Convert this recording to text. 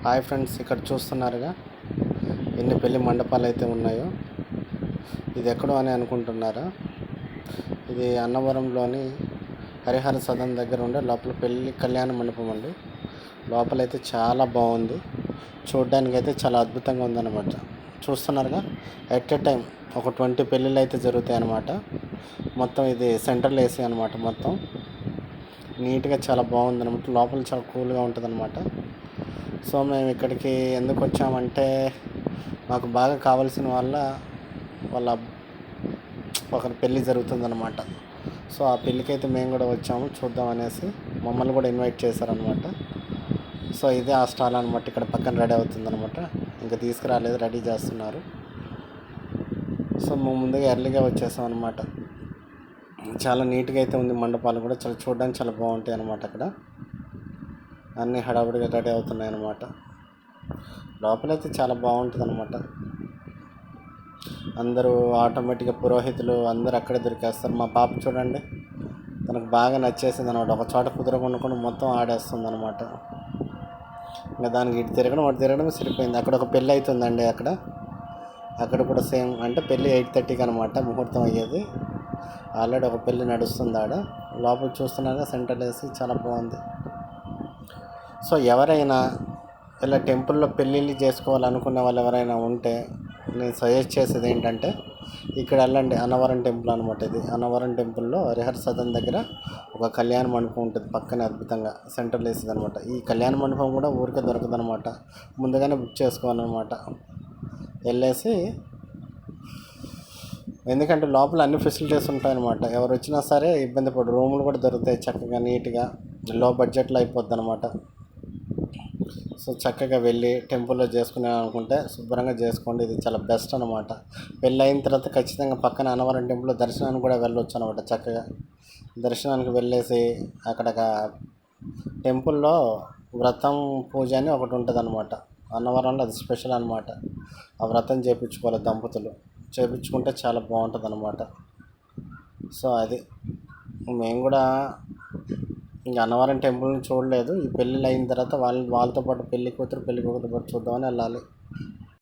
Hi friends, ఇక్కడ చూస్తున్నారుగా ఎన్ని పెళ్లి మండపాలు అయితే ఉన్నాయో. ఇది ఎక్కడో అని అనుకుంటున్నారా? ఇది అన్నవరంలోని హరిహర సదన్ దగ్గర ఉండే లోపల పెళ్లి కళ్యాణ మండపం అండి. లోపలైతే చాలా బాగుంది, చూడడానికి అయితే చాలా అద్భుతంగా ఉందన్నమాట. చూస్తున్నారుగా, ఎట్ ఏ టైం ఒక 20 పెళ్ళిళ్ళు అయితే జరుగుతాయి అన్నమాట. మొత్తం ఇది సెంట్రల్ ఏసీ అనమాట. మొత్తం నీట్గా చాలా బాగుందన్నమాట. లోపల చాలా కూల్గా ఉంటుంది అనమాట. సో మేము ఇక్కడికి ఎందుకు వచ్చామంటే, మాకు బాగా కావాల్సిన వాళ్ళ ఒకరి పెళ్ళి జరుగుతుందన్నమాట. సో ఆ పెళ్ళికి అయితే మేము కూడా వచ్చాము చూద్దాం అనేసి. మమ్మల్ని కూడా ఇన్వైట్ చేశారనమాట. సో ఇదే ఆ స్టాల్ అనమాట. ఇక్కడ పక్కన రెడీ అవుతుందన్నమాట. ఇంకా తీసుకురాలేదు, రెడీ చేస్తున్నారు. సో మేము ముందుగా ఎర్లీగా వచ్చేసాం అనమాట. చాలా నీట్గా అయితే ఉంది. మండపాలు కూడా చాలా చూడడానికి చాలా బాగుంటాయి అన్నమాట. అక్కడ అన్నీ హడావుడిగా రెడీ అవుతున్నాయి అన్నమాట. లోపలైతే చాలా బాగుంటుంది అన్నమాట. అందరూ ఆటోమేటిక్గా పురోహితులు అందరూ అక్కడే దొరికేస్తారు. మా పాప చూడండి, తనకు బాగా నచ్చేసింది అనమాట. ఒక చోట కుదరకుండా మొత్తం ఆడేస్తుంది అనమాట. ఇంకా దానికి ఇటు తిరగడం అటు తిరగడం సరిపోయింది. అక్కడ ఒక పెళ్ళి అవుతుందండి. అక్కడ కూడా సేమ్, అంటే పెళ్ళి 8:30కి అనమాట ముహూర్తం అయ్యేది. ఆల్రెడీ ఒక పెళ్ళి నడుస్తుంది ఆడ. లోపల చూస్తున్నాగా సెంటర్ వేసి చాలా బాగుంది. సో ఎవరైనా ఇలా టెంపుల్లో పెళ్ళిళ్ళు చేసుకోవాలనుకునే వాళ్ళు ఎవరైనా ఉంటే నేను సజెస్ట్ చేసేది ఏంటంటే, ఇక్కడ వెళ్ళండి. అన్నవరం టెంపుల్ అనమాట. ఇది అన్నవరం టెంపుల్లో హరిహర సదన్ దగ్గర ఒక కళ్యాణ మండపం ఉంటుంది పక్కనే, అద్భుతంగా సెంట్రల్ వేసేది అనమాట. ఈ కళ్యాణ మండపం కూడా ఊరికే దొరకదు అనమాట. ముందుగానే బుక్ చేసుకోవాలన్నమాట. వెళ్ళేసి, ఎందుకంటే లోపల అన్ని ఫెసిలిటీస్ ఉంటాయన్నమాట. ఎవరు వచ్చినా సరే ఇబ్బంది పడు. రూములు కూడా దొరుకుతాయి చక్కగా నీట్గా, లో బడ్జెట్లో అయిపోద్ది అనమాట. సో చక్కగా వెళ్ళి టెంపుల్లో చేసుకునే అనుకుంటే శుభ్రంగా చేసుకోండి. ఇది చాలా బెస్ట్ అనమాట. పెళ్ళి అయిన తర్వాత ఖచ్చితంగా పక్కన అన్నవరం టెంపుల్లో దర్శనానికి కూడా వెళ్ళొచ్చు అనమాట. చక్కగా దర్శనానికి వెళ్ళేసి అక్కడ టెంపుల్లో వ్రతం పూజ అని ఒకటి ఉంటుంది అనమాట. అన్నవరంలో అది స్పెషల్ అనమాట. ఆ వ్రతం చేయించుకోవాలి దంపతులు. చేయించుకుంటే చాలా బాగుంటుంది అనమాట. సో అది మేము కూడా ఇంకా అన్నవరం టెంపుల్ని చూడలేదు. ఈ పెళ్ళిళ్ళు అయిన తర్వాత వాళ్ళతో పాటు పెళ్లి కూతురు పెళ్లి కొడుకుతో పాటు చూద్దామని వెళ్ళాలి.